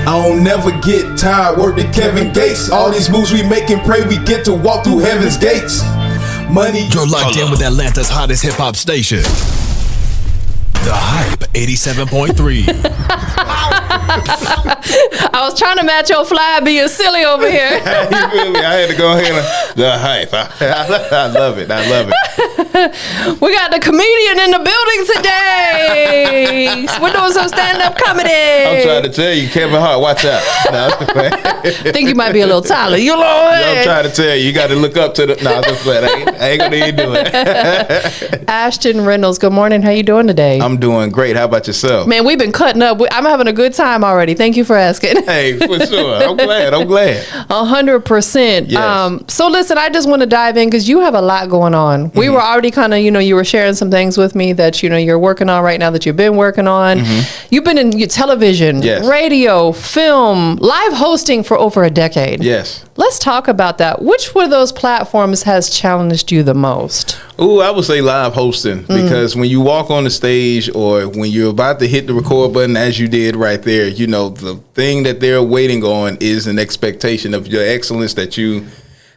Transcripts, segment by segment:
I don't never get tired, word to Kevin Gates. All these moves we make and pray we get to walk through heaven's gates. Money. You're locked in with Atlanta's hottest hip hop station. The Hype 87.3. I was trying to match your fly being silly over here. You feel me? I had to go ahead and the Hype. I love it. I love it. We got the comedian in the building today. We're doing some stand-up comedy. I'm trying to tell you, Kevin Hart, watch out. No, I think you might be a little taller. You know what? I'm trying to tell you, you got to look up to the. No, I ain't gonna even do it. Ashton Reynolds, good morning. How you doing today? I'm doing great. How about yourself? Man, we've been cutting up. I'm having a good time already. Thank you for asking. Hey, for sure. I'm glad. 100%. Yes. So listen, I just want to dive in because you have a lot going on. We were already kind of, you were sharing some things with me that, you're working on right now that you've been working on. You've been in your television, radio, film, live hosting for over a decade. Yes. Let's talk about that. Which one of those platforms has challenged you the most? Ooh, I would say live hosting, because when you walk on the stage or when you're about to hit the record button, as you did right there, the thing that they're waiting on is an expectation of your excellence that you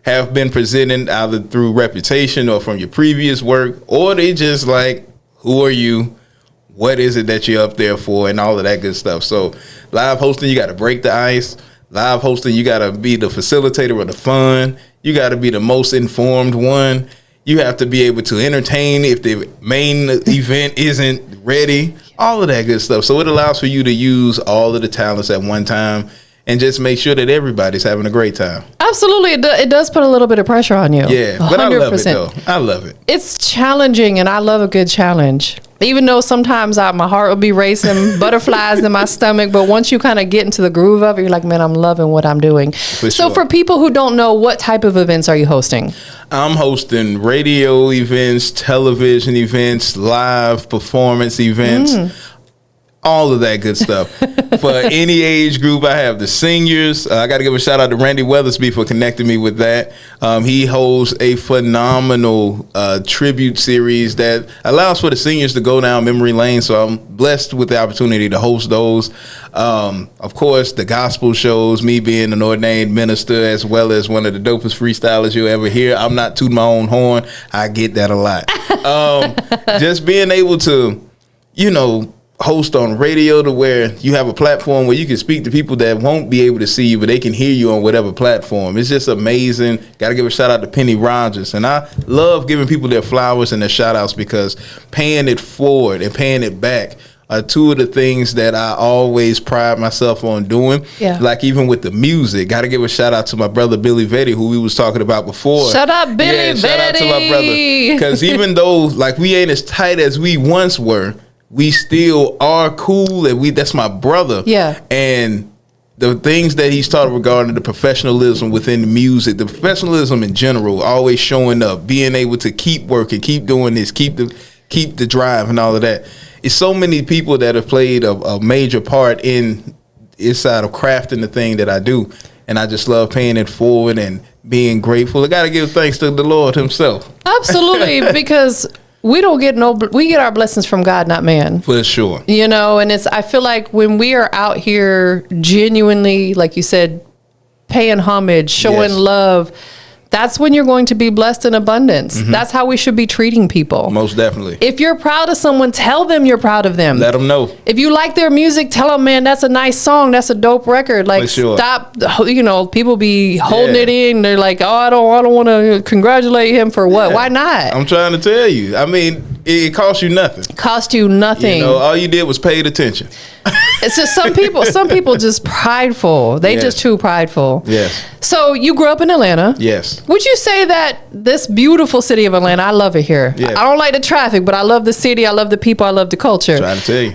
have been presenting either through reputation or from your previous work, or they just like, who are you? What is it that you're up there for? And all of that good stuff. So live hosting, you got to break the ice. Live hosting, you got to be the facilitator of the fun. You got to be the most informed one. You have to be able to entertain if the main event isn't ready. All of that good stuff. So it allows for you to use all of the talents at one time and just make sure that everybody's having a great time. Absolutely. It does put a little bit of pressure on you. Yeah, but 100%. I love it, though. I love it. It's challenging, and I love a good challenge. Even though sometimes my heart will be racing, butterflies in my stomach, but once you kind of get into the groove of it, you're like, man, I'm loving what I'm doing. So for people who don't know, what type of events are you hosting? I'm hosting radio events, television events, live performance events. All of that good stuff. For any age group, I have the seniors. I got to give a shout out to Randy Weathersby for connecting me with that. He holds a phenomenal tribute series that allows for the seniors to go down memory lane. So I'm blessed with the opportunity to host those. Of course, the gospel shows, me being an ordained minister as well as one of the dopest freestylers you'll ever hear. I'm not tooting my own horn. I get that a lot. Just being able to, host on radio to where you have a platform where you can speak to people that won't be able to see you, but they can hear you on whatever platform. It's just amazing. Got to give a shout out to Penny Rogers. And I love giving people their flowers and their shout outs, because paying it forward and paying it back are two of the things that I always pride myself on doing. Yeah. Like even with the music, got to give a shout out to my brother Billy Vetti, who we was talking about before. Shout out Billy Vetti. Shout out to my brother. Because even though we ain't as tight as we once were, we still are cool, and that's my brother. Yeah. And the things that he's taught regarding the professionalism within the music, the professionalism in general, always showing up, being able to keep working, keep doing this, keep the drive and all of that. It's so many people that have played a major part inside of crafting the thing that I do. And I just love paying it forward and being grateful. I got to give thanks to the Lord himself. Absolutely, because we get our blessings from God, not man. For sure. And I feel like when we are out here genuinely, like you said, paying homage, showing love, that's when you're going to be blessed in abundance. That's how we should be treating people. Most definitely. If you're proud of someone, tell them you're proud of them. Let them know. If you like their music, tell them, man, that's a nice song. That's a dope record. Like, stop, people be holding it in. They're like, oh, I don't want to congratulate him for what? Why not? I'm trying to tell you. I mean, it costs you nothing. Cost you nothing. All you did was paid attention. It's just some people just prideful. They just too prideful. Yes. So you grew up in Atlanta. Yes. Would you say that this beautiful city of Atlanta, I love it here. Yeah. I don't like the traffic, but I love the city. I love the people. I love the culture. I'm trying to tell you.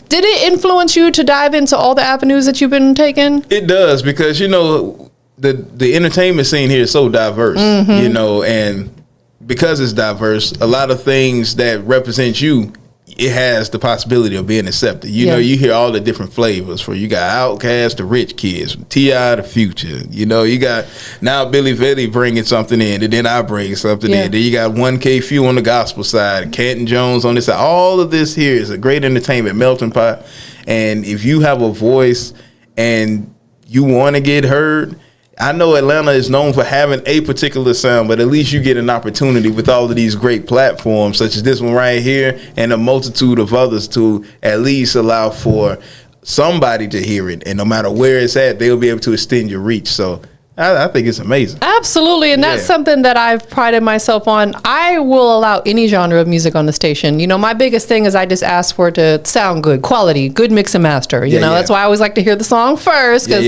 Did it influence you to dive into all the avenues that you've been taking? It does, because, the entertainment scene here is so diverse, and because it's diverse, a lot of things that represent you, it has the possibility of being accepted. You hear all the different flavors. You got Outkast, the rich kids, T.I., the Future. You got now Billy Vetti bringing something in, and then I bring something in. Then you got 1K Few on the gospel side, Canton Jones on this side. All of this here is a great entertainment melting pot. And if you have a voice and you want to get heard. I know Atlanta is known for having a particular sound, but at least you get an opportunity with all of these great platforms, such as this one right here, and a multitude of others to at least allow for somebody to hear it. And no matter where it's at, they'll be able to extend your reach. So I think it's amazing. Absolutely. And that's something that I've prided myself on. I will allow any genre of music on the station. You know, my biggest thing is I just ask for it to sound good, quality, good mix and master. You know, that's why I always like to hear the song first because,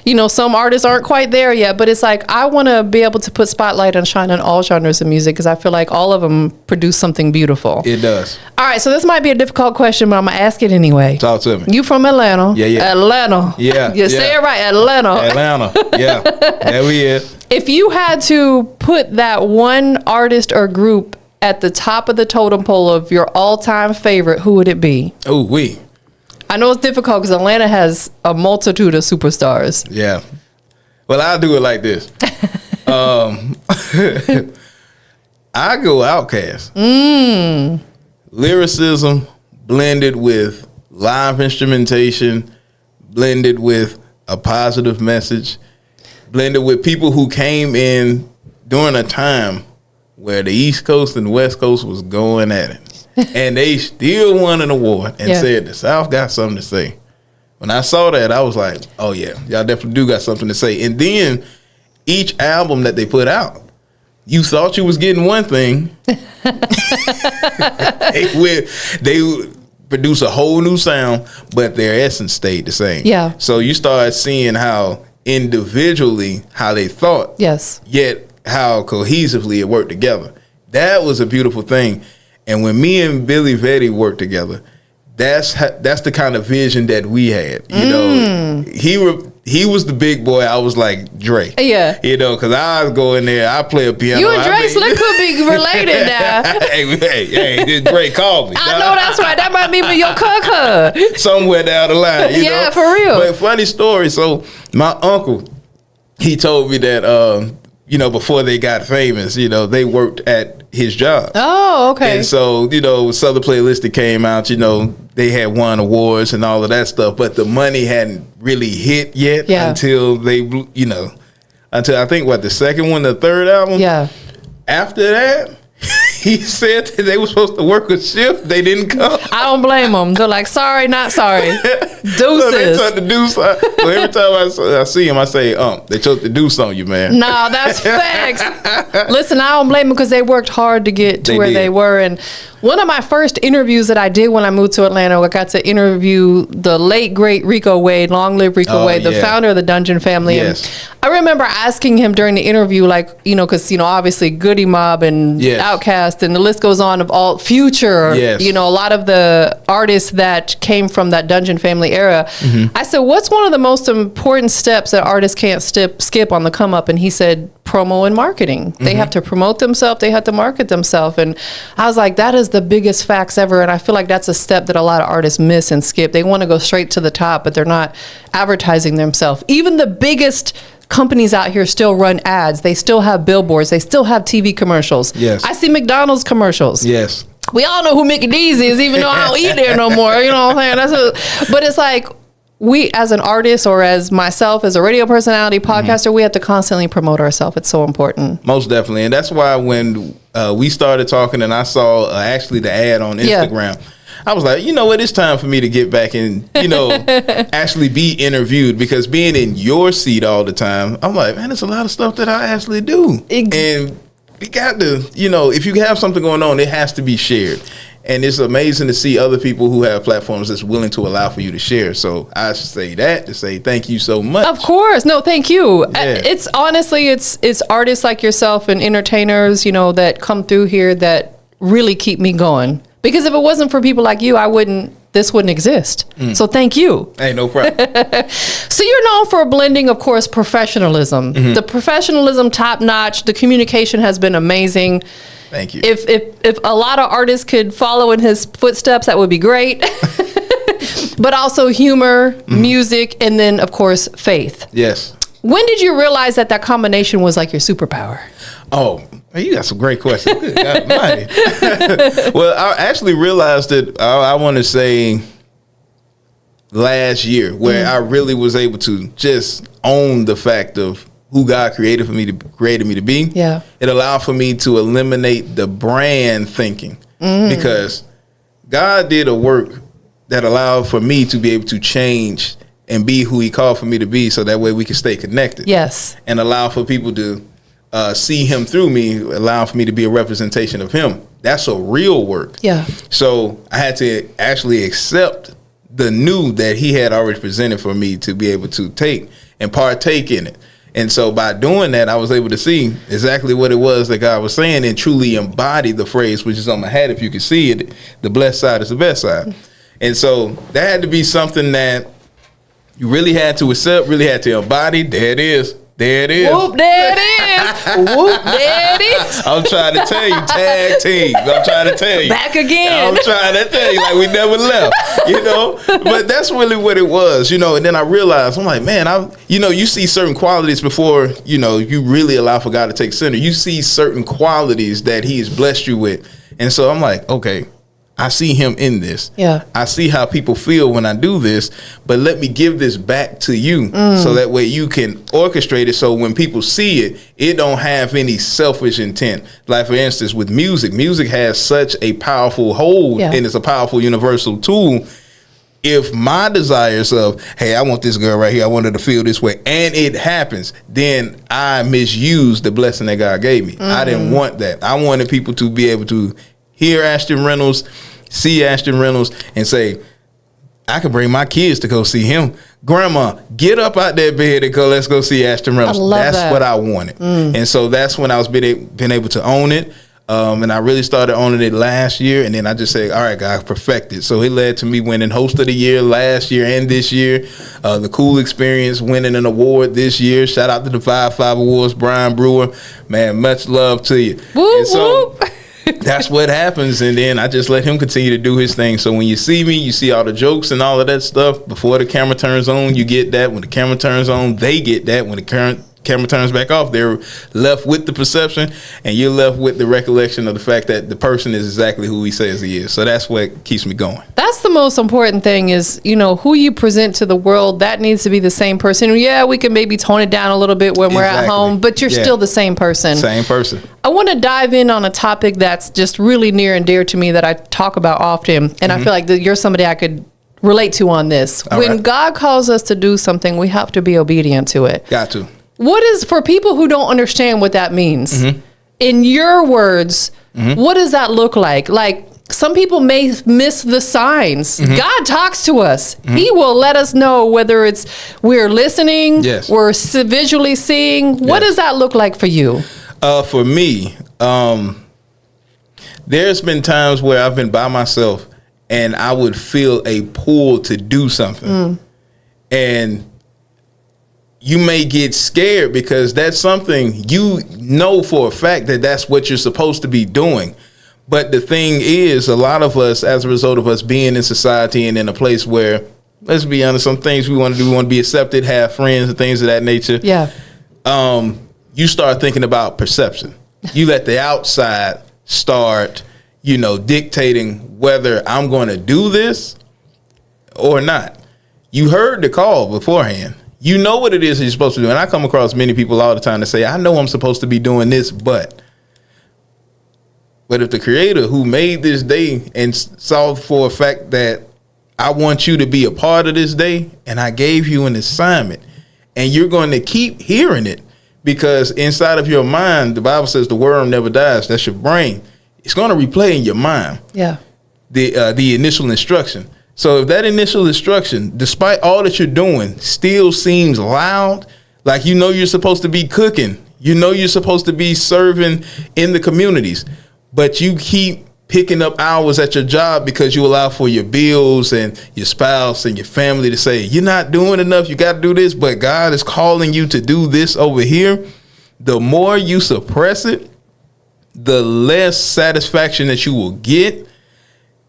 you know, some artists aren't quite there yet. But it's like I want to be able to put spotlight and shine on all genres of music because I feel like all of them produce something beautiful. It does. All right. So this might be a difficult question, but I'm going to ask it anyway. Talk to me. You from Atlanta. Yeah. Atlanta. Yeah. You say it right. Atlanta. Yeah. There we is. If you had to put that one artist or group at the top of the totem pole of your all-time favorite, who would it be? Oh, I know it's difficult because Atlanta has a multitude of superstars. Yeah. Well, I'll do it like this. I go Outkast. Lyricism blended with live instrumentation, blended with a positive message, blended with people who came in during a time where the East Coast and the West Coast was going at it. And they still won an award and said the South got something to say. When I saw that, I was like, oh, yeah, y'all definitely do got something to say. And then each album that they put out, you thought you was getting one thing. They produce a whole new sound, but their essence stayed the same. Yeah. So you start seeing how individually how they thought, yet how cohesively it worked together. That was a beautiful thing. And when me and Billy Vetti worked together, that's the kind of vision that we had. You know, he was the big boy. I was like Dre. Yeah. You know, because I was going there. I play a piano. You and Dre Slick could be related now. hey, Dre called me. I know that's right. That might be your cuh. Somewhere down the line. You know? For real. But funny story. So my uncle, he told me that, you know, before they got famous, you know, they worked at his job. Oh, okay. And so, you know, Southern Playlist that came out, you know, they had won awards and all of that stuff, but the money hadn't really hit yet until they, you know, until I think the second one, the third album. Yeah. After that, he said that they were supposed to work a shift. They didn't come. I don't blame them. They're like, sorry, not sorry. Deuces. So they tried to do something. So every time I see him, I say, they chose to do something, you man. No, that's facts. Listen, I don't blame them because they worked hard to get to where they were. And one of my first interviews that I did when I moved to Atlanta, I got to interview the late, great Rico Wade, long live Rico Wade, the founder of the Dungeon family. Yes. And I remember asking him during the interview, like, you know, because, you know, obviously Goody Mob and Outkast and the list goes on of all Future, you know, a lot of the artists that came from that Dungeon family era. I said, what's one of the most important steps that artists can't skip on the come up? And he said, promo and marketing. They have to promote themselves. They have to market themselves. And I was like, that is the biggest facts ever. And I feel like that's a step that a lot of artists miss and skip. They want to go straight to the top, but they're not advertising themselves. Even the biggest companies out here still run ads. They still have billboards. They still have TV commercials. Yes. I see McDonald's commercials. Yes. We all know who Mickey D's is, even though I don't eat there no more. You know what I'm saying? But it's like, we as an artist or as myself as a radio personality podcaster, we have to constantly promote ourselves. It's so important. Most definitely. And that's why when we started talking and I saw actually the ad on Instagram, I was like, you know what, it's time for me to get back and, you know, actually be interviewed, because being in your seat all the time, I'm like, man, there's a lot of stuff that I actually do. And we got to, you know, if you have something going on, it has to be shared. And it's amazing to see other people who have platforms that's willing to allow for you to share. So I should say that to say thank you so much. Of course. No, thank you. It's honestly, it's artists like yourself and entertainers, you know, that come through here that really keep me going. Because if it wasn't for people like you, this wouldn't exist. So thank you. Hey, no problem. So you're known for blending, of course, professionalism. The professionalism, top notch. The communication has been amazing. Thank you. If a lot of artists could follow in his footsteps, that would be great. But also humor, music, and then, of course, faith. Yes. When did you realize that combination was like your superpower? Oh, you got some great questions. Good God almighty. Well, I actually realized it, I want to say last year, where I really was able to just own the fact of who God created me to be. Yeah. It allowed for me to eliminate the brand thinking, because God did a work that allowed for me to be able to change and be who he called for me to be, so that way we can stay connected. Yes. And allow for people to see him through me, allow for me to be a representation of him. That's a real work. Yeah. So I had to actually accept the new that he had already presented for me to be able to take and partake in it. And so by doing that, I was able to see exactly what it was that God was saying and truly embody the phrase, which is on my hat. If you can see it, the blessed side is the best side. And so that had to be something that you really had to accept, really had to embody. There it is. There it is. Whoop, there it is. Whoop, there it is. I'm trying to tell you, tag teams. I'm trying to tell you. Back again. I'm trying to tell you, like we never left, But that's really what it was, And then I realized, I'm like, man, you see certain qualities before, you really allow for God to take center. You see certain qualities that he has blessed you with. And so I'm like, okay, I see him in this. Yeah. I see how people feel when I do this, but let me give this back to you so that way you can orchestrate it, so when people see it, it don't have any selfish intent. Like, for instance, with music has such a powerful hold, and it's a powerful universal tool. If my desires of, hey, I want this girl right here, I want her to feel this way, and it happens, then I misuse the blessing that God gave me. I didn't want that. I wanted people to be able to hear Ashton Reynolds, see Ashton Reynolds, and say, I can bring my kids to go see him. Grandma, get up out that bed and let's go see Ashton Reynolds. That's what I wanted. And so that's when I was been able to own it. And I really started owning it last year. And then I just said, all right, God, perfect it. So it led to me winning Host of the Year last year and this year. The Cool Experience winning an award this year. Shout out to the 5 Awards, Brian Brewer. Man, much love to you. Whoop, and so, whoop. That's what happens, and then I just let him continue to do his thing. So when you see me, you see all the jokes and all of that stuff. Before the camera turns on, you get that. When the camera turns on, they get that. When the camera turns back off, they're left with the perception, and you're left with the recollection of the fact that the person is exactly who he says he is. So that's what keeps me going. That's the most important thing is, who you present to the world, that needs to be the same person. Yeah, we can maybe tone it down a little bit when we're at home, but you're still the same person. Same person. I want to dive in on a topic that's just really near and dear to me that I talk about often, and I feel like that you're somebody I could relate to on this. When God calls us to do something, we have to be obedient to it. Got to. What is, for people who don't understand what that means, in your words, what does that look like? Like, some people may miss the signs. God talks to us. He will let us know whether it's we're listening, we're visually seeing. What does that look like for you? For me, there's been times where I've been by myself and I would feel a pull to do something. And you may get scared because that's something you know for a fact that that's what you're supposed to be doing. But the thing is, a lot of us, as a result of us being in society and in a place where, let's be honest, some things we want to do, we want to be accepted, have friends and things of that nature. Yeah. You start thinking about perception. You let the outside start, dictating whether I'm going to do this or not. You heard the call beforehand. You know what it is that you're supposed to do. And I come across many people all the time that say, I know I'm supposed to be doing this, but if the creator who made this day and saw for a fact that I want you to be a part of this day, and I gave you an assignment, and you're going to keep hearing it, because inside of your mind, the Bible says the worm never dies. That's your brain. It's going to replay in your mind. Yeah. The initial instruction. So if that initial instruction, despite all that you're doing, still seems loud, like you're supposed to be cooking, you're supposed to be serving in the communities, but you keep picking up hours at your job because you allow for your bills and your spouse and your family to say, you're not doing enough, you got to do this, but God is calling you to do this over here. The more you suppress it, the less satisfaction that you will get.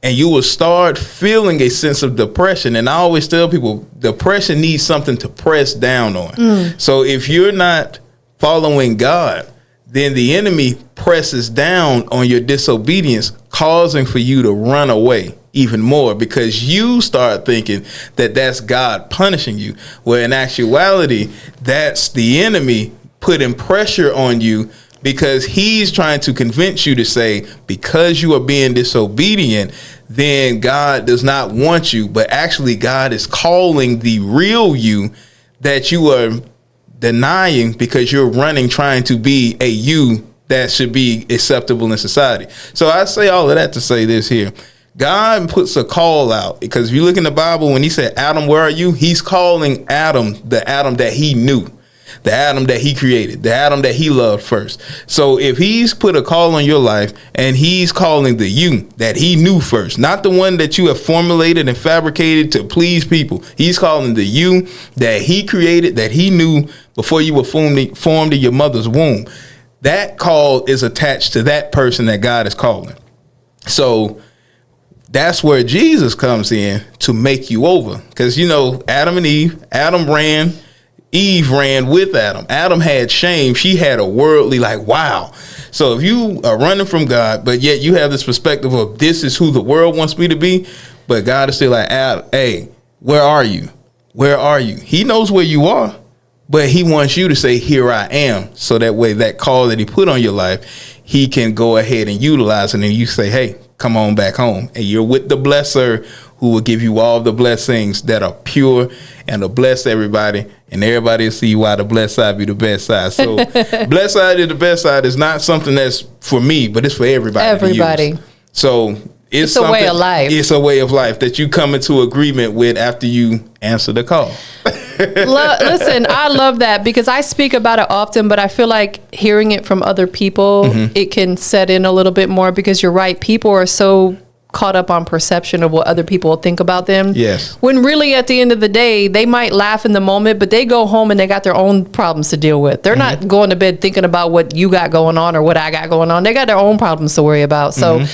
And you will start feeling a sense of depression. And I always tell people, depression needs something to press down on. So if you're not following God, then the enemy presses down on your disobedience, causing for you to run away even more because you start thinking that that's God punishing you, where in actuality, that's the enemy putting pressure on you because he's trying to convince you to say, because you are being disobedient, then God does not want you. But actually, God is calling the real you that you are denying because you're running, trying to be a you that should be acceptable in society. So I say all of that to say this here. God puts a call out because if you look in the Bible, when he said, Adam, where are you? He's calling Adam, the Adam that he knew, the Adam that he created, the Adam that he loved first. So if he's put a call on your life and he's calling the you that he knew first, not the one that you have formulated and fabricated to please people, he's calling the you that he created, that he knew before you were formed in your mother's womb. That call is attached to that person that God is calling. So that's where Jesus comes in to make you over. Because, you know, Adam and Eve, Adam ran, Eve ran with Adam. Adam had shame. She had a worldly, like, wow. So if you are running from God, but yet you have this perspective of this is who the world wants me to be, but God is still like, Adam, hey, where are you? Where are you? He knows where you are, but he wants you to say, here I am. So that way, that call that he put on your life, he can go ahead and utilize it. And you say, hey, come on back home. And you're with the blesser who will give you all the blessings that are pure and to bless everybody. And everybody will see why the blessed side be the best side. So blessed side is the best side is not something that's for me, but it's for everybody. Everybody. So it's a way of life. It's a way of life that you come into agreement with after you answer the call. Listen, I love that because I speak about it often, but I feel like hearing it from other people, it can set in a little bit more because you're right. People are so caught up on perception of what other people think about them. Yes. When really at the end of the day, they might laugh in the moment, but they go home and they got their own problems to deal with. They're not going to bed thinking about what you got going on or what I got going on. They got their own problems to worry about. So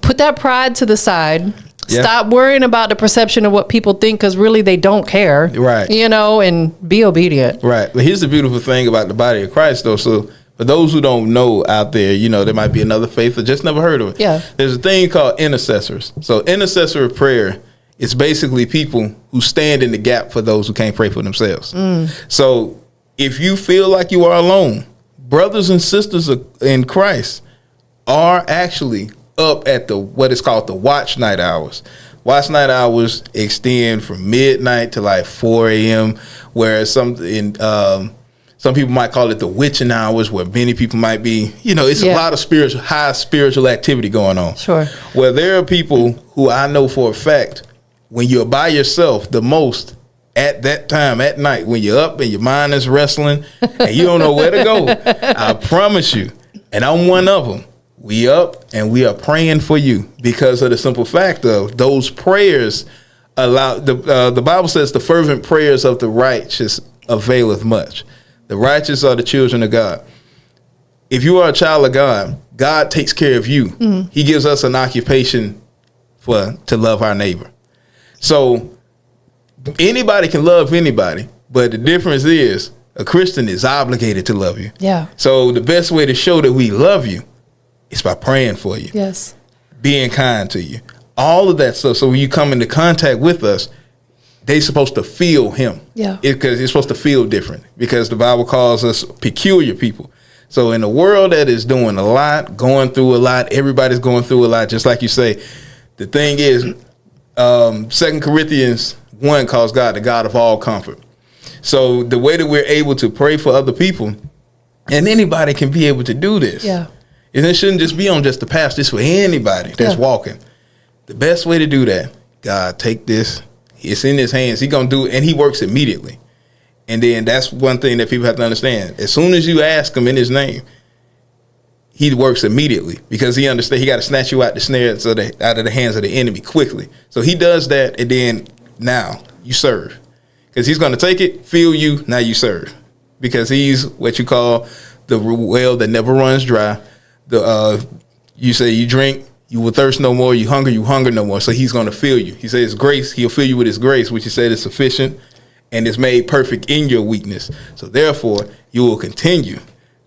put that pride to the side. Yeah. Stop worrying about the perception of what people think because really they don't care. Right. You know, and be obedient. Right. But here's the beautiful thing about the body of Christ, though. So for those who don't know out there, you know, there might be another faith or just never heard of it. Yeah. There's a thing called intercessors. So intercessory prayer is basically people who stand in the gap for those who can't pray for themselves. So if you feel like you are alone, brothers and sisters in Christ are actually up at the what is called the watch night hours. Watch night hours extend from midnight to like 4 a.m. Whereas some people might call it the witching hours, where many people might be, you know, it's a lot of high spiritual activity going on. Sure. Where there are people who I know for a fact, when you're by yourself the most at that time at night, when you're up and your mind is wrestling and you don't know where to go, I promise you, and I'm one of them, we up and we are praying for you because of the simple fact of those prayers allow, the Bible says the fervent prayers of the righteous availeth much. The righteous are the children of God. If you are a child of God, God takes care of you. He gives us an occupation to love our neighbor. So anybody can love anybody, but the difference is a Christian is obligated to love you. Yeah. So the best way to show that we love you is by praying for you. Yes. Being kind to you. All of that stuff. So when you come into contact with us, they're supposed to feel him. Yeah. Because it's supposed to feel different. Because the Bible calls us peculiar people. So in a world that is doing a lot, going through a lot, everybody's going through a lot, just like you say, the thing is, 2 Corinthians 1 calls God the God of all comfort. So the way that we're able to pray for other people, and anybody can be able to do this. Yeah. And it shouldn't just be on just the pastor. It's for anybody that's walking. The best way to do that, God, take this. It's in his hands. He's going to do it, and he works immediately. And then that's one thing that people have to understand. As soon as you ask him in his name, he works immediately because he understands he got to snatch you out the snare, out of the hands of the enemy quickly. So he does that, and then now you serve. Because he's going to take it, feel you, now you serve. Because he's what you call the well that never runs dry. You say you drink, you will thirst no more. You hunger no more. So he's going to fill you. He says grace. He'll fill you with his grace, which he said is sufficient and is made perfect in your weakness. So therefore, you will continue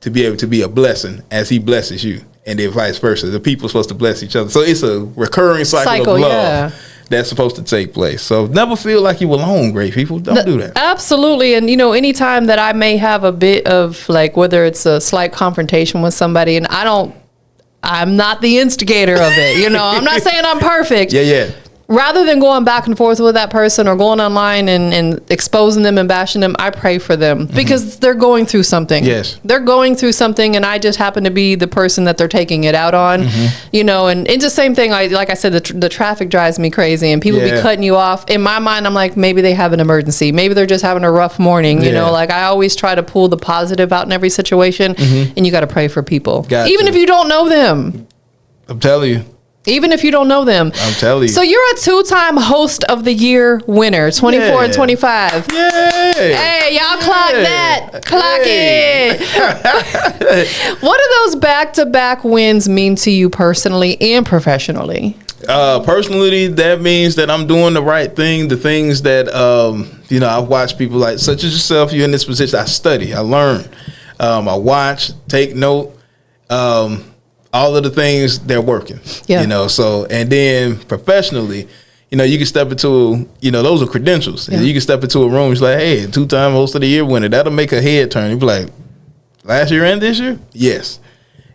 to be able to be a blessing as he blesses you, and then vice versa. The people are supposed to bless each other. So it's a recurring cycle of love that's supposed to take place. So never feel like you're alone, great people. Don't do that. Absolutely. And, anytime that I may have a bit of, like, whether it's a slight confrontation with somebody, and I'm not the instigator of it. I'm not saying I'm perfect. Yeah. Rather than going back and forth with that person or going online and exposing them and bashing them, I pray for them because they're going through something. Yes. They're going through something, and I just happen to be the person that they're taking it out on, and it's the same thing. Like I said, the traffic drives me crazy, and people be cutting you off. In my mind, I'm like, maybe they have an emergency. Maybe they're just having a rough morning. Like I always try to pull the positive out in every situation, and you got to pray for people. Even if you don't know them. I'm telling you. Even if you don't know them. I'm telling you. So you're a 2-time host of the year winner, 24 and 25. Yay. Hey, y'all clock that. Clock it. What do those back-to-back wins mean to you personally and professionally? Personally, that means that I'm doing the right thing. The things that, I've watched people like, such as yourself, you're in this position. I study, I learn, I watch, take note. All of the things they're working, so, and then professionally, you can step into, those are credentials. Yeah. You can step into a room, it's like, hey, 2-time host of the year winner. That'll make a head turn. You'll be like, last year and this year? Yes.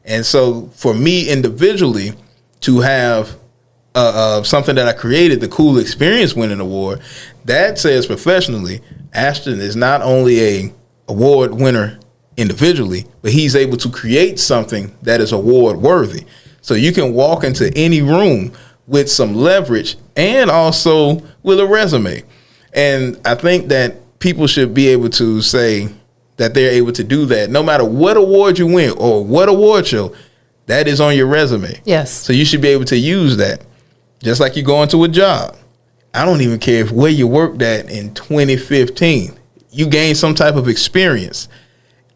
And so for me individually to have something that I created, the Cool Experience Winning Award, that says professionally, Ashton is not only a award winner individually, but he's able to create something that is award worthy. So you can walk into any room with some leverage and also with a resume. And I think that people should be able to say that they're able to do that no matter what award you win or what award show, that is on your resume. Yes. So you should be able to use that. Just like you go into a job. I don't even care where you worked at in 2015. You gained some type of experience.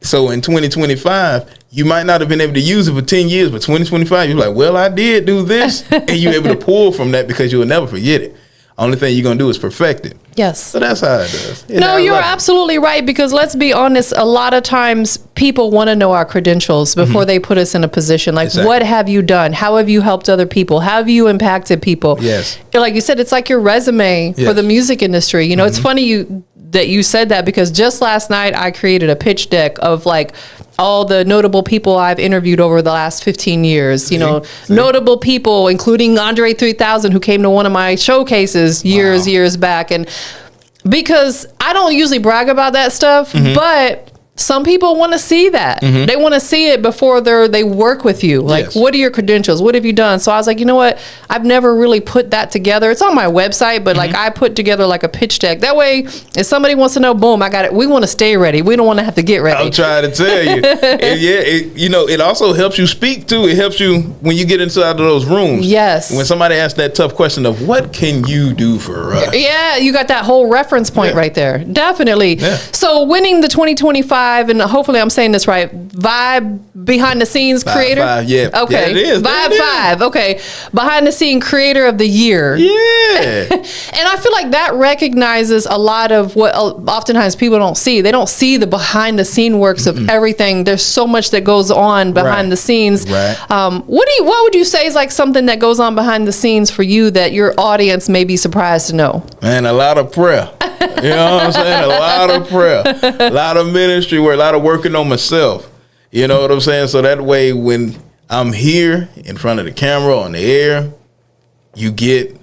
So in 2025, you might not have been able to use it for 10 years, but 2025, you're like, well, I did do this. And you're able to pull from that because you will never forget it. Only thing you're going to do is perfect it. Yes. So that's how it does. No, you're absolutely right, because let's be honest, a lot of times people want to know our credentials before they put us in a position. Like, what have you done? How have you helped other people? How have you impacted people? Yes. Like you said, it's like your resume for the music industry. It's funny that you said that, because just last night I created a pitch deck of like all the notable people I've interviewed over the last 15 years, notable people, including Andre 3000, who came to one of my showcases years back. And because I don't usually brag about that stuff, but some people want to see that. They want to see it before they work with you. Like, what are your credentials? What have you done? So I was like, you know what? I've never really put that together. It's on my website, but like I put together like a pitch deck. That way, if somebody wants to know, boom, I got it. We want to stay ready. We don't want to have to get ready. I'm trying to tell you. It also helps you speak too. It helps you when you get inside of those rooms. Yes. When somebody asks that tough question of what can you do for us? Yeah, you got that whole reference point right there. Definitely. Yeah. So winning the 2025, and hopefully I'm saying this right, Vibe Behind the Scenes Creator. Vibe, yeah. Okay. Yeah, it is. Vibe 5. Okay. Behind the Scene Creator of the Year. Yeah. And I feel like that recognizes a lot of what oftentimes people don't see. They don't see the behind the scene works of everything. There's so much that goes on behind the scenes. Right. What would you say is like something that goes on behind the scenes for you that your audience may be surprised to know? Man, a lot of prayer. You know what I'm saying? A lot of prayer, a lot of ministry work, a lot of working on myself. You know what I'm saying? So that way, when I'm here in front of the camera on the air, you get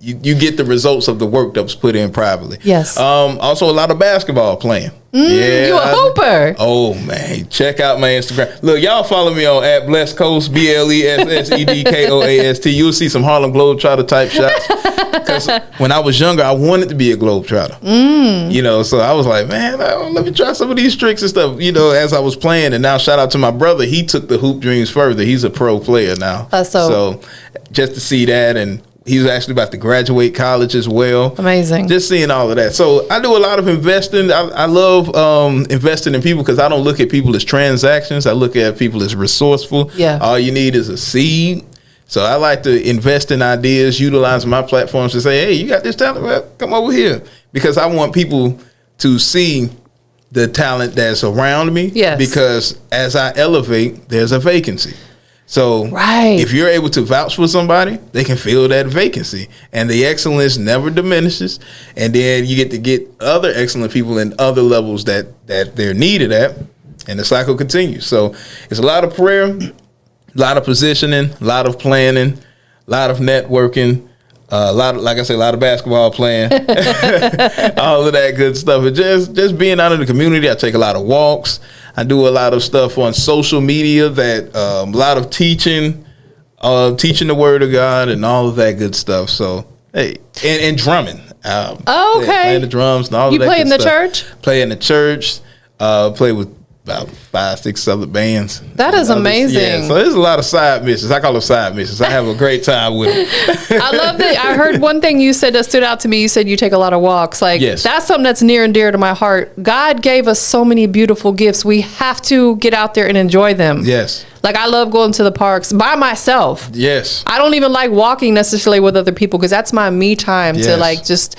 the results of the work that was put in privately. Yes. Also, a lot of basketball playing. You a hooper. Oh, man. Check out my Instagram. Look, y'all follow me on @BlessedCoast, BlessedKoast. You'll see some Harlem Globetrotter type shots. Because when I was younger, I wanted to be a Globetrotter. So I was like, man, let me try some of these tricks and stuff, as I was playing. And now shout out to my brother. He took the hoop dreams further. He's a pro player now. So just to see that, and he's actually about to graduate college as well. Amazing. Just seeing all of that. So I do a lot of investing. I love investing in people because I don't look at people as transactions. I look at people as resourceful. Yeah. All you need is a seed. So I like to invest in ideas, utilize my platforms to say, hey, you got this talent? Well, come over here. Because I want people to see the talent that's around me. Yes. Because as I elevate, there's a vacancy. So if you're able to vouch for somebody, they can fill that vacancy, and the excellence never diminishes. And then you get to get other excellent people in other levels that they're needed at, and the cycle continues. So it's a lot of prayer, a lot of positioning, a lot of planning, a lot of networking, a lot of, like I said, a lot of basketball playing, all of that good stuff. And just being out in the community. I take a lot of walks. I do a lot of stuff on social media, that a lot of teaching the word of God and all of that good stuff. So, hey, and drumming. Okay. Playing the drums and all of that. You play in the stuff. church? Play in the church. Play with about 5-6 other bands. That is amazing. Yeah, so there's a lot of side missions. I call them side missions. I have a great time with it. I love that. I heard one thing you said that stood out to me. You said you take a lot of walks. Like, that's something that's near and dear to my heart. God gave us so many beautiful gifts. We have to get out there and enjoy them. Yes. Like, I love going to the parks by myself. Yes. I don't even like walking necessarily with other people, because that's my me time to like just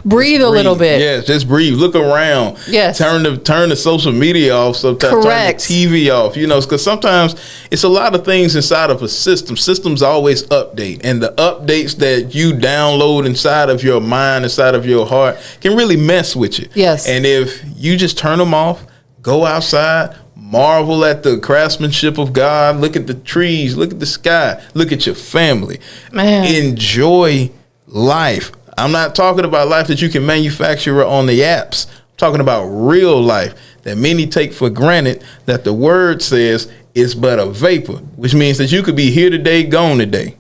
breathe a little bit. Yes, just breathe. Look around. Yes. Turn the social media off. Sometimes Correct. turn the TV off. Because sometimes it's a lot of things inside of a system. Systems always update, and the updates that you download inside of your mind, inside of your heart, can really mess with you. Yes. And if you just turn them off, go outside, marvel at the craftsmanship of God, look at the trees, look at the sky, look at your family. Man. Enjoy life. I'm not talking about life that you can manufacture on the apps. I'm talking about real life that many take for granted, that the word says is but a vapor, which means that you could be here today, gone today.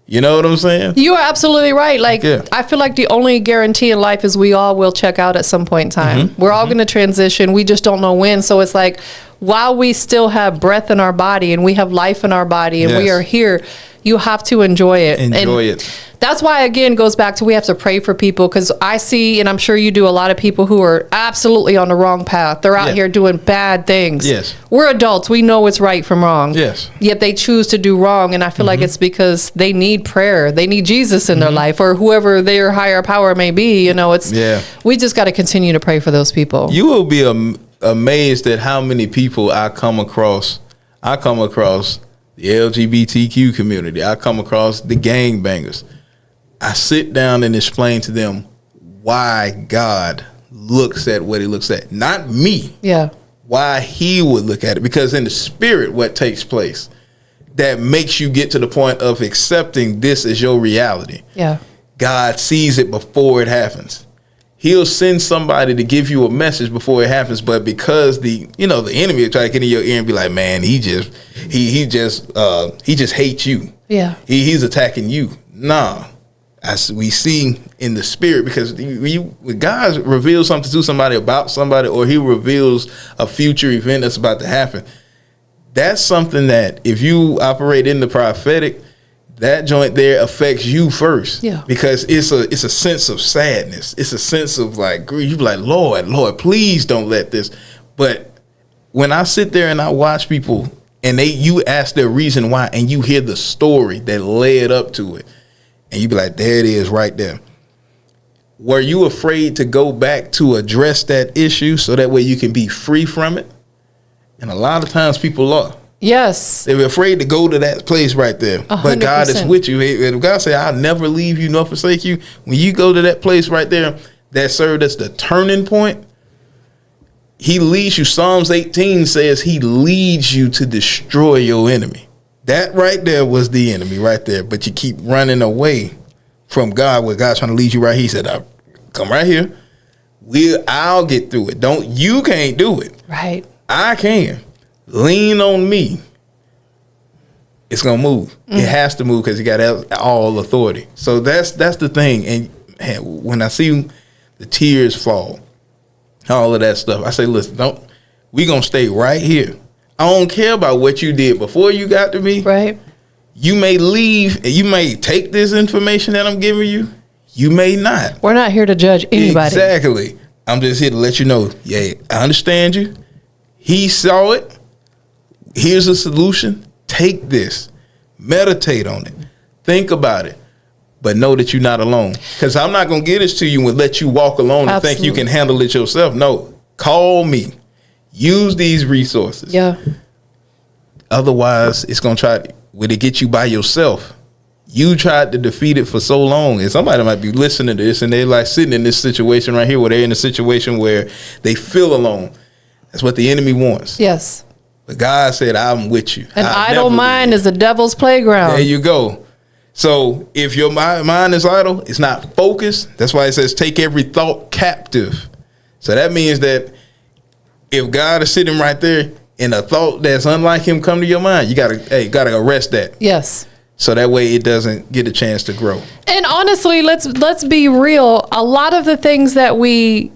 You know what I'm saying? You are absolutely right. Like, I feel like the only guarantee in life is we all will check out at some point in time. Mm-hmm. We're all going to transition. We just don't know when. So it's like, while we still have breath in our body and we have life in our body and we are here, you have to enjoy it. Enjoy it. That's why, again, goes back to we have to pray for people, because I see, and I'm sure you do, a lot of people who are absolutely on the wrong path. They're out here doing bad things. Yes. We're adults. We know what's right from wrong. Yes. Yet they choose to do wrong. And I feel like it's because they need prayer. They need Jesus in their life, or whoever their higher power may be. We just got to continue to pray for those people. You will be amazed at how many people I come across. The LGBTQ community. I come across the gangbangers. I sit down and explain to them why God looks at what he looks at. Not me. Yeah. Why he would look at it. Because in the spirit, what takes place, that makes you get to the point of accepting this as your reality. Yeah. God sees it before it happens. He'll send somebody to give you a message before it happens, but because the enemy will try to get in your ear and be like, man, he just hates you. Yeah. He's attacking you. Nah. As we see in the spirit, because when God reveals something to somebody about somebody, or he reveals a future event that's about to happen, that's something that if you operate in the prophetic, that joint there affects you first. Yeah. Because it's a sense of sadness. It's a sense of like grief. You be like, Lord, please don't let this. But when I sit there and I watch people and you ask their reason why, and you hear the story that led up to it, and you be like, there it is right there. Were you afraid to go back to address that issue so that way you can be free from it? And a lot of times people are. Yes. They're afraid to go to that place right there. 100%. But God is with you. If God say, I'll never leave you nor forsake you, when you go to that place right there, that served as the turning point, he leads you. Psalms 18 says he leads you to destroy your enemy. That right there was the enemy right there. But you keep running away from God, where God's trying to lead you right here. He said, come right here. I'll get through it. You can't do it. Right. I can. Lean on me. It's gonna move. It has to move because you got all authority. So that's the thing. And when I see the tears fall, all of that stuff, I say, listen, we gonna stay right here. I don't care about what you did before you got to me. Right. You may leave. You may take this information that I'm giving you. You may not. We're not here to judge anybody. Exactly. I'm just here to let you know, I understand you. He saw it. Here's a solution. Take this. Meditate on it. Think about it. But know that you're not alone. Because I'm not going to give this to you and let you walk alone and think you can handle it yourself. No. Call me. Use these resources. Yeah. Otherwise, it's going to would it get you by yourself? You tried to defeat it for so long, and somebody might be listening to this and they're like sitting in this situation right here where they're in a situation where they feel alone. That's what the enemy wants. Yes. But God said, I'm with you. An idle mind is the devil's playground. There you go. So if your mind is idle, it's not focused. That's why it says take every thought captive. So that means that if God is sitting right there and a thought that's unlike him come to your mind, you gotta arrest that. Yes. So that way it doesn't get a chance to grow. And honestly, let's be real. A lot of the things that we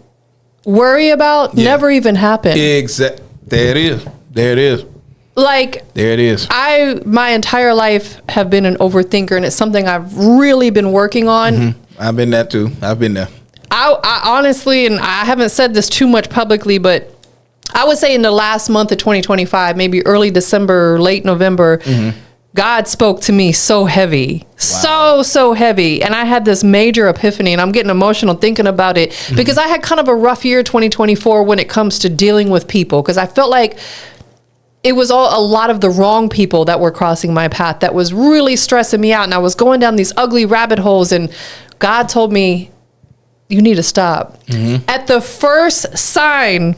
worry about never even happen. Exactly. There it is. Like, there it is. My entire life have been an overthinker, and it's something I've really been working on. Mm-hmm. I've been that too. I've been there. I honestly, and I haven't said this too much publicly, but I would say in the last month of 2025, maybe early December, late November, God spoke to me so heavy, so heavy. And I had this major epiphany, and I'm getting emotional thinking about it because I had kind of a rough year, 2024, when it comes to dealing with people, because I felt like it was a lot of the wrong people that were crossing my path that was really stressing me out. And I was going down these ugly rabbit holes, and God told me, you need to stop. At the first sign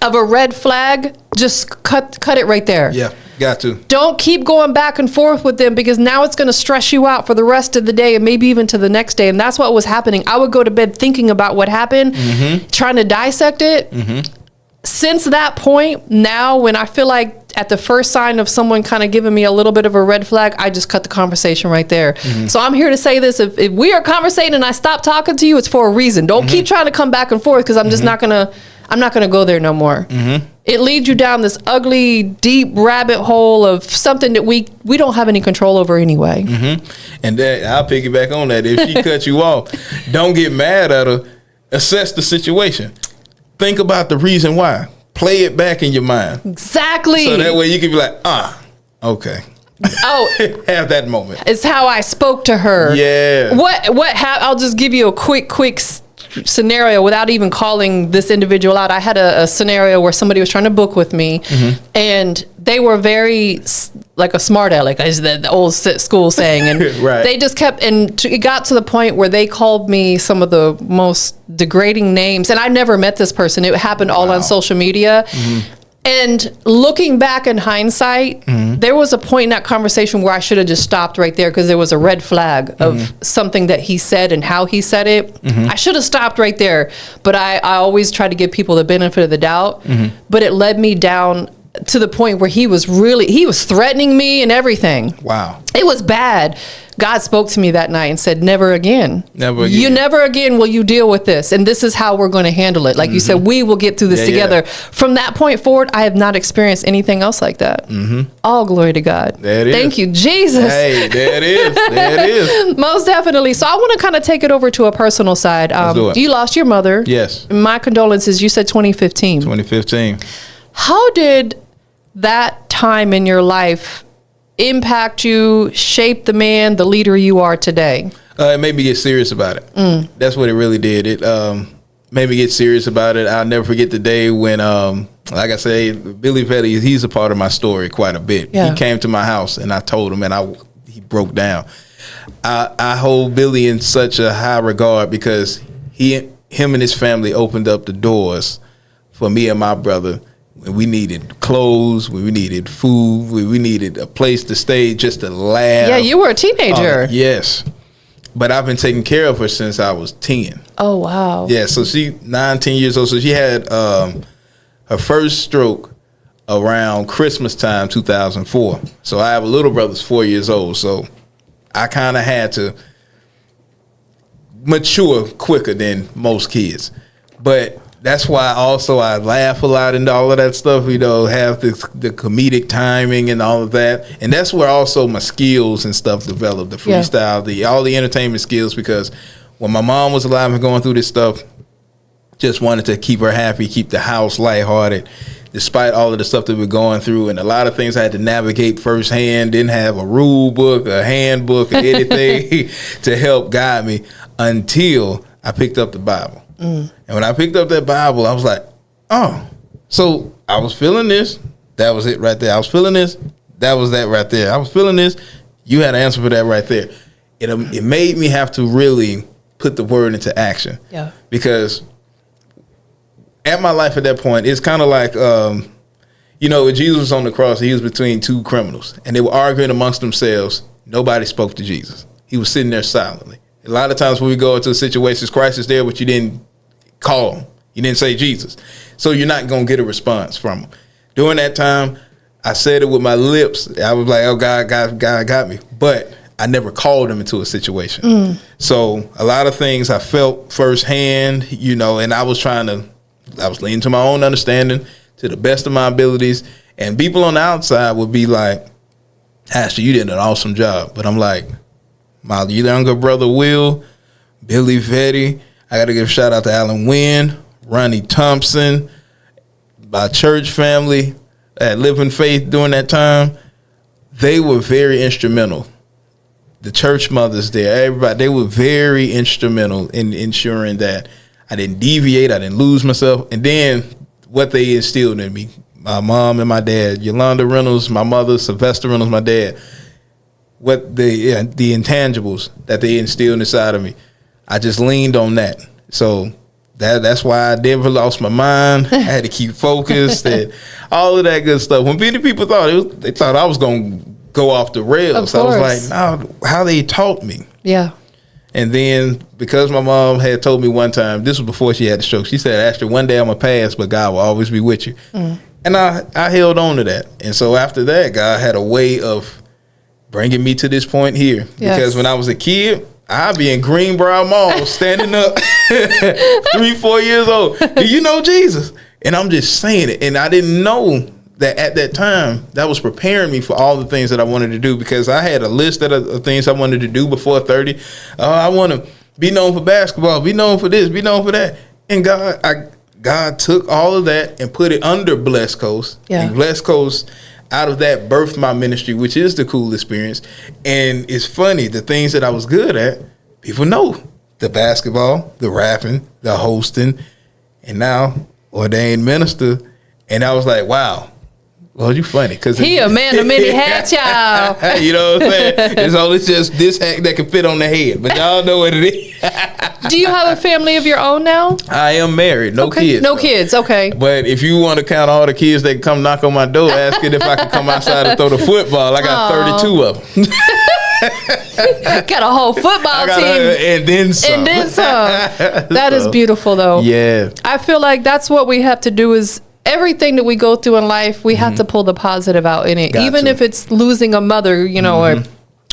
of a red flag, just cut it right there. Yeah, got to. Don't keep going back and forth with them, because now it's going to stress you out for the rest of the day and maybe even to the next day. And that's what was happening. I would go to bed thinking about what happened, trying to dissect it. Since that point, now when I feel like at the first sign of someone kind of giving me a little bit of a red flag, I just cut the conversation right there. So I'm here to say this. If we are conversating and I stop talking to you, it's for a reason. Don't keep trying to come back and forth, because I'm just not going to go there no more. It leads you down this ugly, deep rabbit hole of something that we don't have any control over anyway. And that, I'll piggyback on that. If she cut you off, don't get mad at her. Assess the situation. Think about the reason why. Play it back in your mind. Exactly. So that way you can be like, okay. Oh, have that moment. It's how I spoke to her. Yeah. I'll just give you a quick scenario without even calling this individual out. I had a scenario where somebody was trying to book with me, and they were very like a smart aleck, is the old school saying, and right. They just kept, and it got to the point where they called me some of the most degrading names, and I never met this person. It happened all on social media. And looking back in hindsight, there was a point in that conversation where I should have just stopped right there, because there was a red flag of something that he said and how he said it. I should have stopped right there. But I always try to give people the benefit of the doubt. But it led me down to the point where he was threatening me and everything. Wow. It was bad. God spoke to me that night and said, never again. Never again. You never again will you deal with this. And this is how we're going to handle it. Like you said, we will get through this together. Yeah. From that point forward, I have not experienced anything else like that. All glory to God. There it is. Thank you, Jesus. Hey, there it is. There it is. Most definitely. So I want to kind of take it over to a personal side. Let's do it. You lost your mother. Yes. My condolences. You said 2015. 2015. How did that time in your life impact you, shape the man, the leader you are today? It made me get serious about it. That's what it really did. It made me get serious about it. I'll never forget the day when, like I say, Billy Petty, he's a part of my story quite a bit. Yeah. He came to my house and I told him, and he broke down. I hold Billy in such a high regard because him and his family opened up the doors for me and my brother. We needed clothes, we needed food, we needed a place to stay, just to laugh. Yeah, you were a teenager. Yes. But I've been taking care of her since I was 10. Oh, wow. Yeah, so she 9-10 years old. So she had her first stroke around Christmas time, 2004. So I have a little brother that's 4 years old. So I kind of had to mature quicker than most kids. But that's why also I laugh a lot and all of that stuff, have the comedic timing and all of that. And that's where also my skills and stuff developed, the freestyle, all the entertainment skills, because when my mom was alive and going through this stuff, just wanted to keep her happy, keep the house lighthearted, despite all of the stuff that we're going through. And a lot of things I had to navigate firsthand, didn't have a rule book, a handbook, or anything to help guide me until I picked up the Bible. And when I picked up that Bible, I was like, oh, so I was feeling this. That was it right there. I was feeling this. That was that right there. I was feeling this. You had an answer for that right there. It made me have to really put the word into action. Yeah. Because at my life at that point, it's kind of like, when Jesus was on the cross, he was between two criminals, and they were arguing amongst themselves. Nobody spoke to Jesus. He was sitting there silently. A lot of times when we go into situations, Christ is there, but you didn't call him. You didn't say Jesus. So you're not going to get a response from him. During that time, I said it with my lips. I was like, oh, God got me. But I never called him into a situation. So a lot of things I felt firsthand, and I was leaning to my own understanding to the best of my abilities. And people on the outside would be like, Ashton, you did an awesome job. But I'm like, my younger brother, Will, Billy Vetti, I got to give a shout out to Alan Wynn, Ronnie Thompson, my church family at Living Faith during that time. They were very instrumental. The church mothers there, everybody, they were very instrumental in ensuring that I didn't deviate, I didn't lose myself. And then what they instilled in me, my mom and my dad, Yolanda Reynolds, my mother, Sylvester Reynolds, my dad, what the intangibles that they instilled inside of me, I just leaned on that. So that's why I never lost my mind. I had to keep focused and all of that good stuff. When many people they thought I was going to go off the rails. I was like, no, how they taught me. Yeah. And then because my mom had told me one time, this was before she had the stroke, she said, Ashton, one day I'm going to pass, but God will always be with you. And I held on to that. And so after that, God had a way of bringing me to this point here. Yes. Because when I was a kid, I'd be in Greenbrier Mall standing up 3-4 years old. Do you know Jesus? And I'm just saying it. And I didn't know that at that time that was preparing me for all the things that I wanted to do, because I had a list of things I wanted to do before 30. I want to be known for basketball, be known for this, be known for that. And God took all of that and put it under Blessed Coast. Yeah. And Blessed Coast, out of that, birthed my ministry, which is the Cool Experience. And it's funny, the things that I was good at, people know. The basketball, the rapping, the hosting, and now ordained minister. And I was like, wow. Well, you funny. Cause he a man of many hats, y'all. You know what I'm saying? It's only just this hat that can fit on the head. But y'all know what it is. Do you have a family of your own now? I am married. No kids. No kids, okay. But if you want to count all the kids that come knock on my door asking if I can come outside and throw the football, I got 32 of them. Got a whole football team. And then some. And then some. That is beautiful, though. Yeah. I feel like that's what we have to do is everything that we go through in life, we have to pull the positive out in it. Even if it's losing a mother,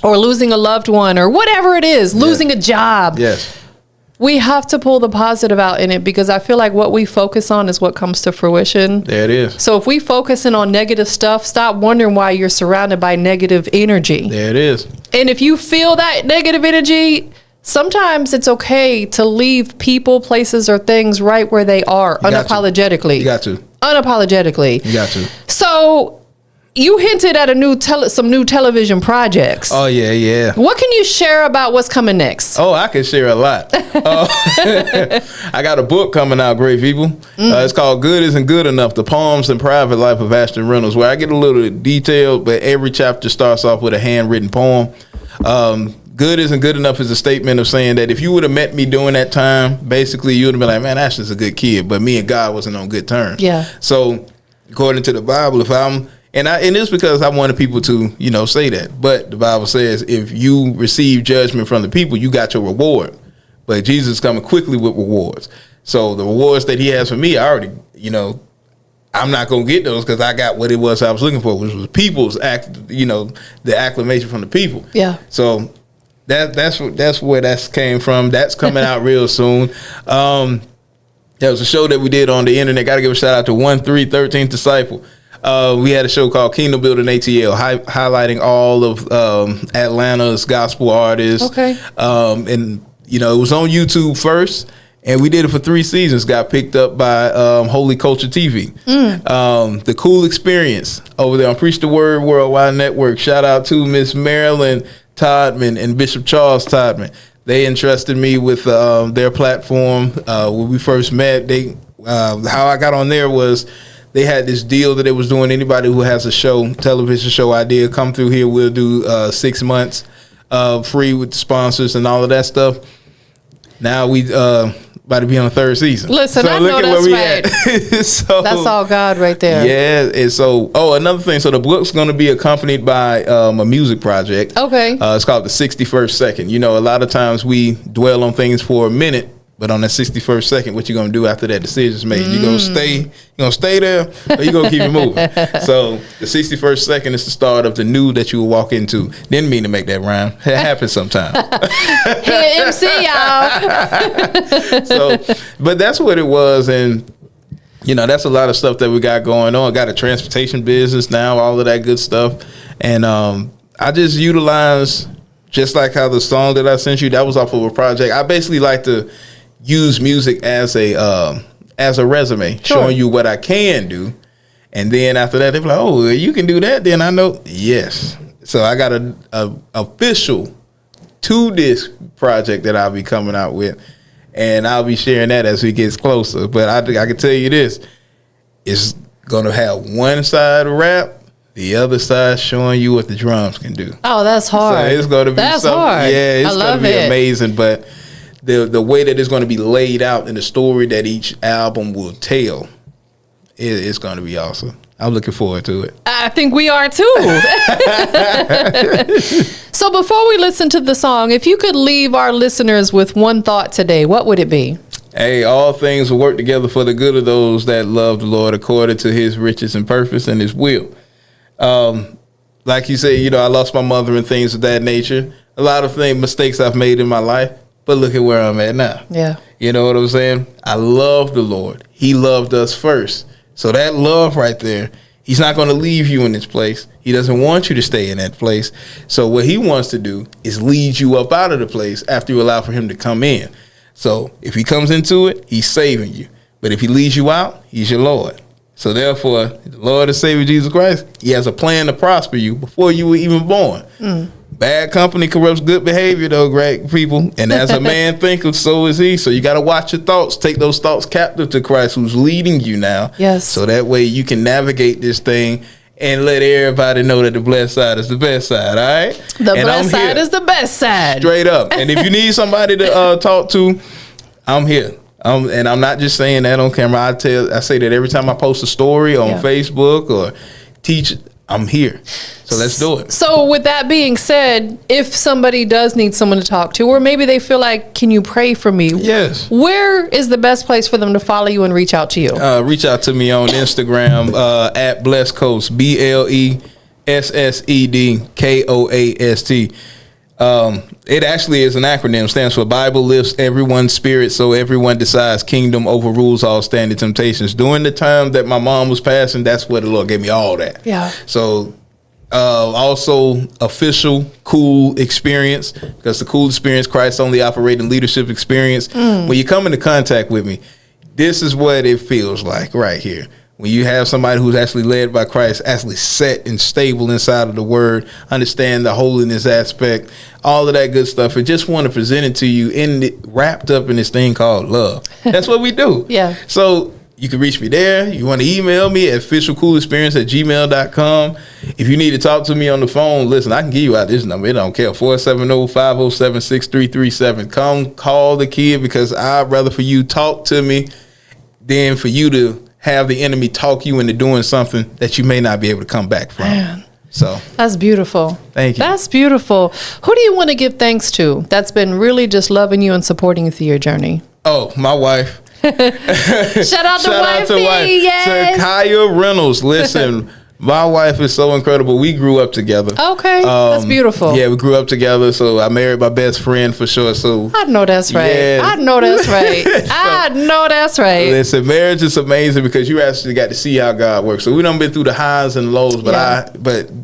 or losing a loved one or whatever it is, losing a job. Yes. We have to pull the positive out in it, because I feel like what we focus on is what comes to fruition. There it is. So if we focusing on negative stuff, stop wondering why you're surrounded by negative energy. There it is. And if you feel that negative energy, sometimes it's okay to leave people, places, or things right where they are unapologetically. You got to. Unapologetically. You got to. So you hinted at some new television projects. Oh, yeah. What can you share about what's coming next? Oh, I can share a lot. I got a book coming out, great people. It's called Good Isn't Good Enough, The Poems and Private Life of Ashton Reynolds, where I get a little detailed, but every chapter starts off with a handwritten poem. Good Isn't Good Enough is a statement of saying that if you would have met me during that time, basically you would have been like, man, Ashton's a good kid, but me and God wasn't on good terms. Yeah. So according to the Bible, and it's because I wanted people to, say that. But the Bible says if you receive judgment from the people, you got your reward. But Jesus is coming quickly with rewards. So the rewards that he has for me, I already, I'm not going to get those because I got what it was I was looking for, which was people's the acclamation from the people. Yeah. So that's where that came from. That's coming out real soon. There was a show that we did on the internet. Got to give a shout out to 1313th Disciple. We had a show called Kingdom Building ATL, highlighting all of Atlanta's gospel artists. Okay. And it was on YouTube first, and we did it for 3 seasons. Got picked up by Holy Culture TV. The Cool Experience over there on Preach the Word Worldwide Network. Shout out to Miss Marilyn Todman and Bishop Charles Todman. They entrusted me with their platform. When we first met, they how I got on there was they had this deal that they was doing. Anybody who has a show, television show idea, come through here. We'll do 6 months free with the sponsors and all of that stuff. Now we about to be on the 3rd season. Listen, I know that's right. So, that's all God right there. Yeah, and so another thing. So the book's going to be accompanied by a music project. Okay, it's called The 61st Second. You know, a lot of times we dwell on things for a minute, but on that 61st second, what you gonna do after that decision's made? You gonna stay there, or you gonna keep it moving? So the 61st second is the start of the new that you will walk into. Didn't mean to make that rhyme. It happens sometimes. Here, MC, y'all. So, but that's what it was, and you know, that's a lot of stuff that we got going on. Got a transportation business now, all of that good stuff, and I just utilize, just like how the song that I sent you, that was off of a project. I basically like to use music as a resume, showing you what I can do, and then after that, they're like, "Oh, you can do that." Then I know, yes. So I got a official 2-disc project that I'll be coming out with, and I'll be sharing that as we get closer. But I can tell you this: it's gonna have one side rap, the other side showing you what the drums can do. Oh, that's hard. So it's gonna be hard. Yeah, it's gonna be amazing, but the way that it's going to be laid out in the story that each album will tell, it's going to be awesome. I'm looking forward to it. I think we are too. So before we listen to the song, if you could leave our listeners with one thought today, what would it be? Hey, all things will work together for the good of those that love the Lord according to his riches and purpose and his will. Like you said, you know, I lost my mother and things of that nature. A lot of mistakes I've made in my life. But look at where I'm at now. Yeah. You know what I'm saying? I love the Lord. He loved us first. So that love right there, he's not going to leave you in this place. He doesn't want you to stay in that place. So what he wants to do is lead you up out of the place after you allow for him to come in. So if he comes into it, he's saving you. But if he leads you out, he's your Lord. So therefore, the Lord and Savior Jesus Christ, he has a plan to prosper you before you were even born. Bad company corrupts good behavior, though, great people. And as a man thinketh, so is he. So you got to watch your thoughts. Take those thoughts captive to Christ, who's leading you now. Yes. So that way you can navigate this thing and let everybody know that the blessed side is the best side, all right? The blessed side is the best side. Straight up. And if you need somebody to talk to, I'm here. And I'm not just saying that on camera. I say that every time I post a story on Facebook or teach, I'm here. So let's do it. So with that being said, if somebody does need someone to talk to, or maybe they feel like, can you pray for me? Yes. Where is the best place for them to follow you and reach out to you? Reach out to me on Instagram at Blessed Coast, BLESSEDKOAST. It actually is an acronym. Stands for Bible Lifts Everyone's Spirit, so everyone decides. Kingdom overrules all standing temptations. During the time that my mom was passing, that's where the Lord gave me all that. Yeah. So also official cool experience, because the cool experience, Christ only operating leadership experience. When you come into contact with me, this is what it feels like right here. When you have somebody who's actually led by Christ, actually set and stable inside of the word, understand the holiness aspect, all of that good stuff, and just want to present it to you wrapped up in this thing called love. That's what we do. Yeah. So you can reach me there. You want to email me at officialcoolexperience@gmail.com. If you need to talk to me on the phone, listen, I can give you out this number. It don't care. 470-507-6337. Come call the kid, because I'd rather for you talk to me than for you to have the enemy talk you into doing something that you may not be able to come back from. Man, so that's beautiful. Thank you. That's beautiful. Who do you want to give thanks to that's been really just loving you and supporting you through your journey? Oh, my wife. Shout out to wifey. Yes. To Kaya Reynolds. Listen, my wife is so incredible. We grew up together. Okay, that's beautiful. Yeah, we grew up together. So I married my best friend for sure. So I know that's right. Yeah. I know that's right. I know that's right. Listen, marriage is amazing because you actually got to see how God works. So we done been through the highs and lows, but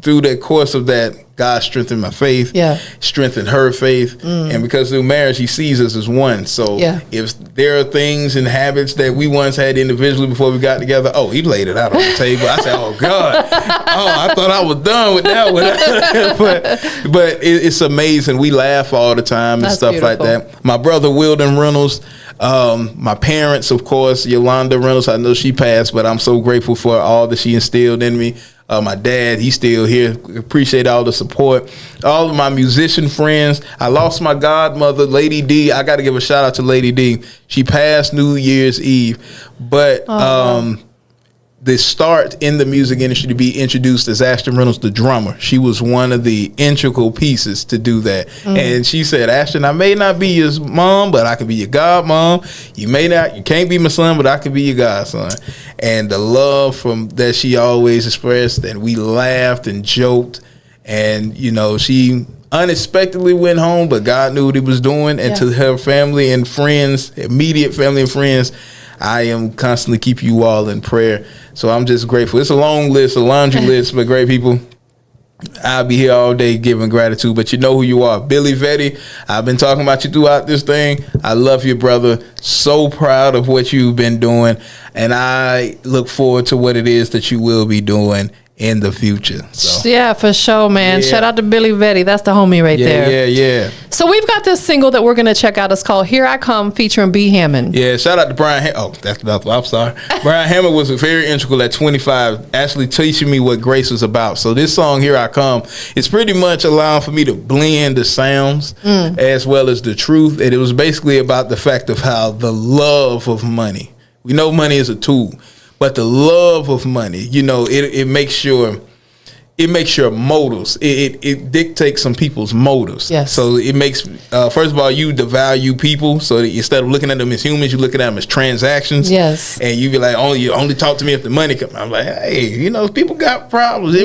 through the course of that God strengthened my faith, strengthened her faith, and because through marriage, He sees us as one. So if there are things and habits that we once had individually before we got together, He laid it out on the table. I said, oh God, I thought I was done with that one. but it's amazing. We laugh all the time and stuff like that. My brother Ashton Reynolds, my parents, of course, Yolanda Reynolds, I know she passed, but I'm so grateful for all that she instilled in me. My dad, he's still here. Appreciate all the support. All of my musician friends. I lost my godmother, Lady D. I got to give a shout out to Lady D. She passed New Year's Eve. But the start in the music industry to be introduced as Ashton Reynolds, the drummer. She was one of the integral pieces to do that. And she said, Ashton, I may not be your mom, but I can be your godmom. You can't be my son, but I can be your godson. And the love from that she always expressed, and we laughed and joked. And, she unexpectedly went home, but God knew what He was doing. And to her family and friends, immediate family and friends, I am constantly keep you all in prayer. So I'm just grateful. It's a long list, a laundry list, but great people. I'll be here all day giving gratitude, but you know who you are. Billy Vetti, I've been talking about you throughout this thing. I love you, brother. So proud of what you've been doing, and I look forward to what it is that you will be doing in the future. So. Yeah, for sure, man. Shout out to Billy Vetti. That's the homie right there. Yeah. So we've got this single that we're going to check out. It's called Here I Come featuring B. Hammond. Yeah, shout out to Brian. I'm sorry. Brian Hammond was very integral at 25, actually teaching me what grace was about. So this song, Here I Come, it's pretty much allowing for me to blend the sounds as well as the truth. And it was basically about the fact of how the love of money. We know money is a tool. But the love of money, it makes your motives. It dictates some people's motives. Yes. So it makes, first of all, you devalue people. So that instead of looking at them as humans, you look at them as transactions. Yes. And you be like, you only talk to me if the money comes. I'm like, hey, people got problems.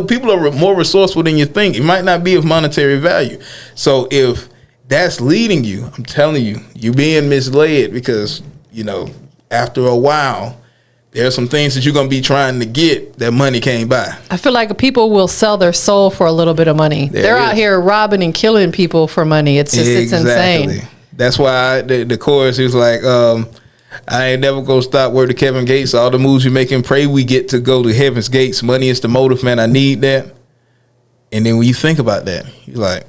People are more resourceful than you think. It might not be of monetary value. So if that's leading you, I'm telling you, you're being misled because, after a while, there are some things that you're going to be trying to get that money can't buy. I feel like people will sell their soul for a little bit of money. They're out here robbing and killing people for money. It's just it's insane. That's why the chorus is like, I ain't never going to stop. Word to Kevin Gates. All the moves we making, pray we get to go to heaven's gates. Money is the motive, man. I need that. And then when you think about that, you're like,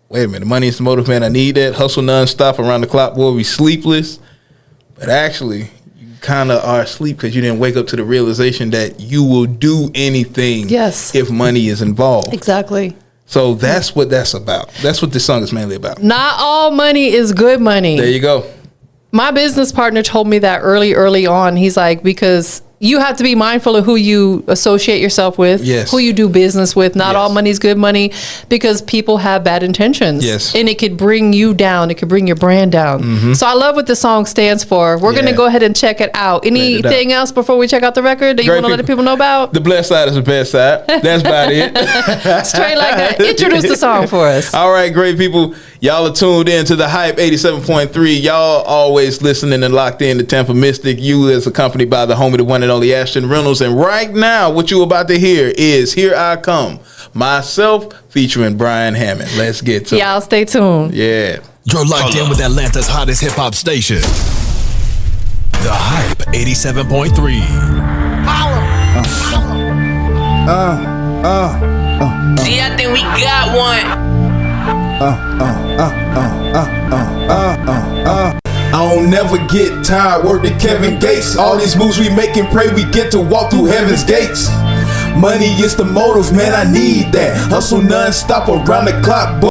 wait a minute. Money is the motive, man. I need that. Hustle nonstop around the clock, boy. We sleepless. But actually, kind of are asleep because you didn't wake up to the realization that you will do anything if money is involved. Exactly. So that's what that's about. That's what this song is mainly about. Not all money is good money. There you go. My business partner told me that early on. He's like, because you have to be mindful of who you associate yourself with, who you do business with. Not all money is good money because people have bad intentions. Yes. And it could bring you down. It could bring your brand down. So I love what the song stands for. We're going to go ahead and check it out. Anything else before we check out the record that you want to let the people know about? The blessed side is the best side. That's about it. Straight like that. Introduce the song for us. All right, great people. Y'all are tuned in to the Hype 87.3. Y'all always listening and locked in to TampaMystic. You is accompanied by the homie, the one and only Ashton Reynolds. And right now, what you about to hear is Here I Come, myself featuring Brian Hammond. Let's get to it. Y'all stay tuned. Yeah. You're locked in with Atlanta's hottest hip-hop station. The Hype 87.3. See, I think we got one. I don't never get tired, word to Kevin Gates. All these moves we make and pray we get to walk through heaven's gates. Money is the motive, man, I need that. Hustle non-stop around the clock, boy.